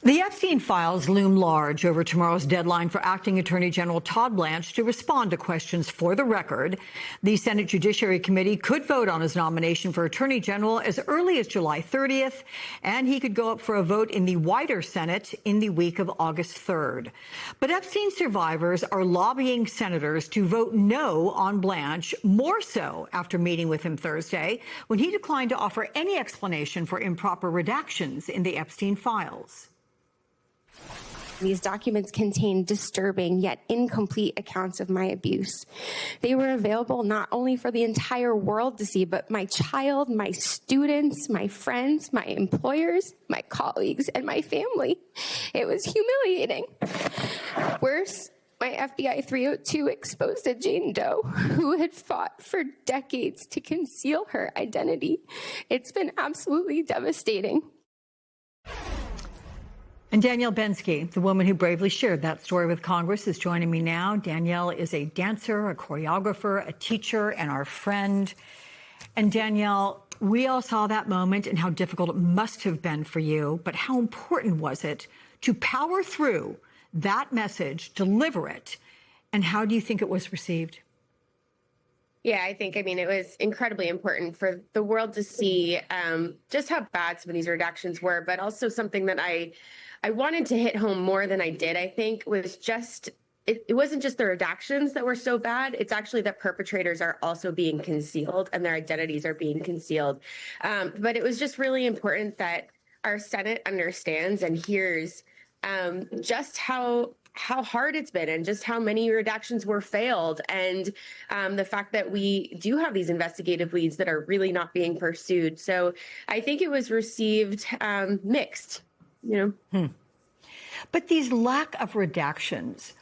The Epstein files loom large over tomorrow's deadline for Acting Attorney General Todd Blanche to respond to questions for the record. The Senate Judiciary Committee could vote on his nomination for Attorney General as early as July 30th, and he could go up for a vote in the wider Senate in the week of August 3rd. But Epstein survivors are lobbying senators to vote no on Blanche, more so after meeting with him Thursday, when he declined to offer any explanation for improper redactions in the Epstein files. These documents contain disturbing yet incomplete accounts of my abuse. They were available not only for the entire world to see, but my child, my students, my friends, my employers, my colleagues, and my family. It was humiliating. Worse, my FBI 302 exposed a Jane Doe who had fought for decades to conceal her identity. It's been absolutely devastating. And Danielle Bensky, the woman who bravely shared that story with Congress, is joining me now. Danielle is a dancer, a choreographer, a teacher, and our friend. And Danielle, we all saw that moment and how difficult it must have been for you, but how important was it to power through that message, deliver it, and how do you think it was received? Yeah, I mean, it was incredibly important for the world to see just how bad some of these redactions were, but also something that I wanted to hit home more than I did, I think, was just, it wasn't just the redactions that were so bad. It's actually that perpetrators are also being concealed and their identities are being concealed. But it was just really important that our Senate understands and hears just how hard it's been and just how many redactions were failed, and the fact that we do have these investigative leads that are really not being pursued. So I think it was received mixed, you know. But these lack of redactions,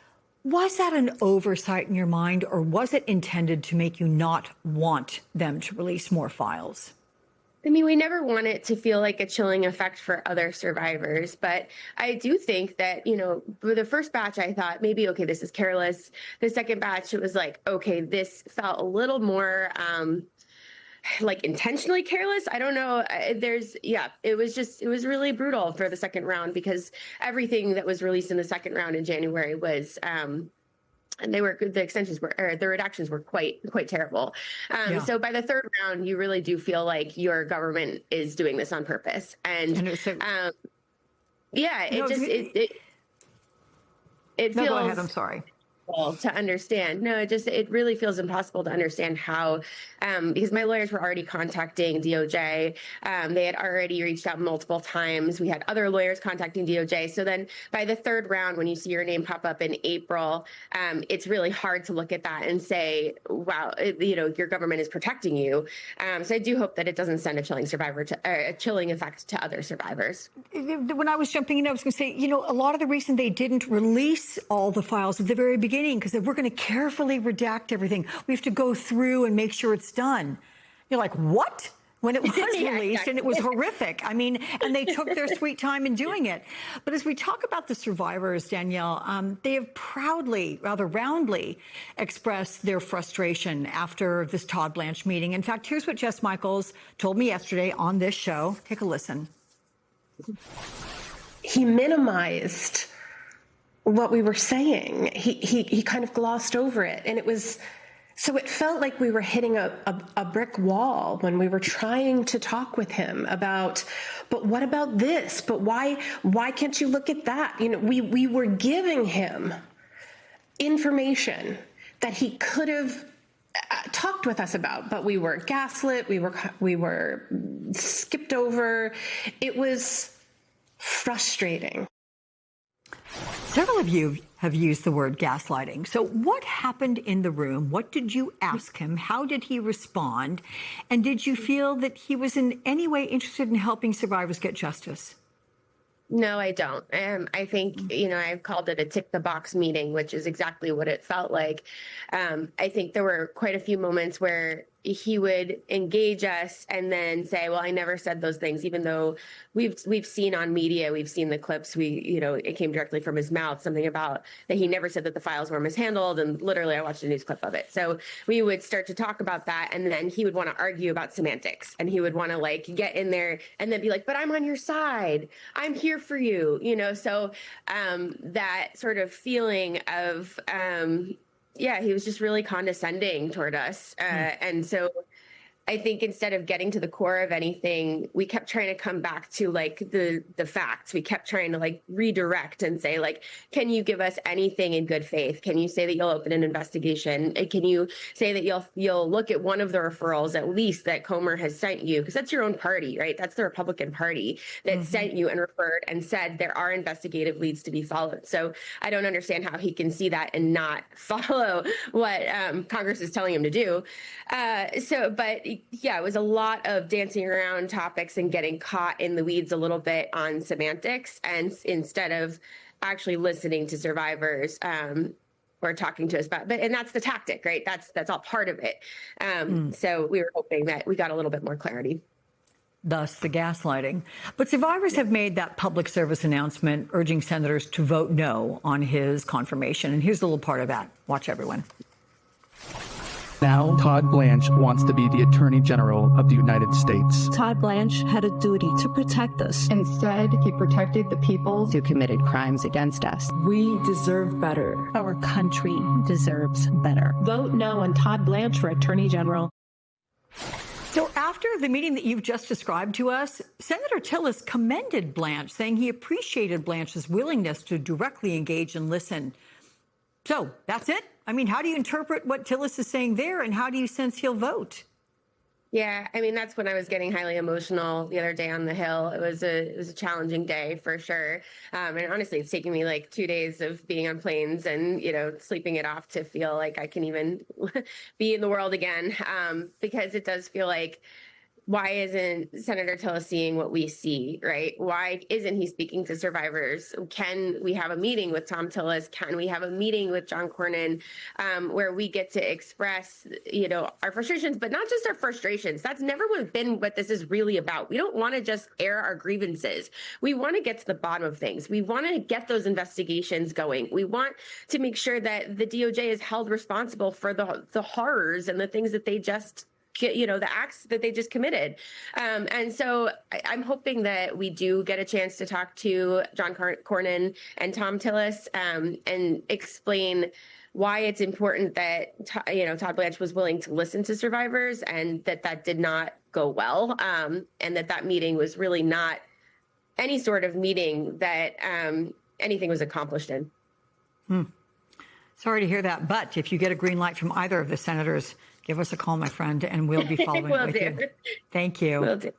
was that an oversight in your mind, or was it intended to make you not want them to release more files? I mean, we never want it to feel like a chilling effect for other survivors, but I do think that, you know, for the first batch, I thought maybe, okay, this is careless. The second batch, it was like, okay, this felt a little more like intentionally careless. I don't know. It was really brutal for the second round, because everything that was released in the second round in January was, and the redactions were quite terrible. So by the third round, you really do feel like your government is doing this on purpose. And it feels. No, go ahead. I'm sorry. To understand. No, it really feels impossible to understand how, because my lawyers were already contacting DOJ. They had already reached out multiple times. We had other lawyers contacting DOJ. So then by the third round, when you see your name pop up in April, it's really hard to look at that and say, wow, your government is protecting you. So I do hope that it doesn't send a chilling effect to other survivors. When I was jumping in, I was going to say, a lot of the reason they didn't release all the files at the very beginning, because we're going to carefully redact everything. We have to go through and make sure it's done. You're like, what? When it was released, exactly. And it was horrific. I mean, and they took their sweet time in doing it. But as we talk about the survivors, Danielle, they have proudly, rather roundly, expressed their frustration after this Todd Blanche meeting. In fact, here's what Jess Michaels told me yesterday on this show. Take a listen. He minimized what we were saying. He kind of glossed over it. And it felt like we were hitting a brick wall when we were trying to talk with him about, but what about this? But why can't you look at that? We were giving him information that he could have talked with us about, but we were gaslit. We were skipped over. It was frustrating. Several of you have used the word gaslighting. So what happened in the room? What did you ask him? How did he respond? And did you feel that he was in any way interested in helping survivors get justice? No, I don't. I think, I've called it a tick the box meeting, which is exactly what it felt like. I think there were quite a few moments where he would engage us and then say, well, I never said those things, even though we've seen on media, we've seen the clips, it came directly from his mouth, something about that he never said that the files were mishandled. And literally I watched a news clip of it. So we would start to talk about that. And then he would want to argue about semantics, and he would want to like get in there and then be like, but I'm on your side. I'm here for you. So that sort of feeling of, he was just really condescending toward us. And so I think instead of getting to the core of anything, we kept trying to come back to like the facts. We kept trying to like redirect and say like, can you give us anything in good faith? Can you say that you'll open an investigation? Can you say that you'll look at one of the referrals at least that Comer has sent you? Because that's your own party, right? That's the Republican Party that sent you and referred and said there are investigative leads to be followed. So I don't understand how he can see that and not follow what Congress is telling him to do. It was a lot of dancing around topics and getting caught in the weeds a little bit on semantics, and instead of actually listening to survivors or talking to us about, and that's the tactic, right? That's all part of it. So we were hoping that we got a little bit more clarity. Thus the gaslighting. But survivors have made that public service announcement urging senators to vote no on his confirmation. And here's a little part of that. Watch, everyone. Now, Todd Blanche wants to be the Attorney General of the United States. Todd Blanche had a duty to protect us. Instead, he protected the people who committed crimes against us. We deserve better. Our country deserves better. Vote no on Todd Blanche for Attorney General. So after the meeting that you've just described to us, Senator Tillis commended Blanche, saying he appreciated Blanche's willingness to directly engage and listen. So that's it? I mean, how do you interpret what Tillis is saying there, and how do you sense he'll vote? Yeah, I mean, that's when I was getting highly emotional the other day on the Hill. It was a challenging day for sure. And honestly, it's taken me like 2 days of being on planes and, sleeping it off to feel like I can even be in the world again. Because it does feel like, why isn't Senator Tillis seeing what we see, right? Why isn't he speaking to survivors? Can we have a meeting with Thom Tillis? Can we have a meeting with John Cornyn where we get to express, our frustrations, but not just our frustrations. That's never been what this is really about. We don't want to just air our grievances. We want to get to the bottom of things. We want to get those investigations going. We want to make sure that the DOJ is held responsible for the horrors and the things that they just the acts that they just committed. And so I'm hoping that we do get a chance to talk to John Cornyn and Thom Tillis and explain why it's important that, Todd Blanche was willing to listen to survivors, and that did not go well. And that meeting was really not any sort of meeting that anything was accomplished in. Sorry to hear that. But if you get a green light from either of the senators, give us a call, my friend, and we'll be following with you. Thank you. Will do.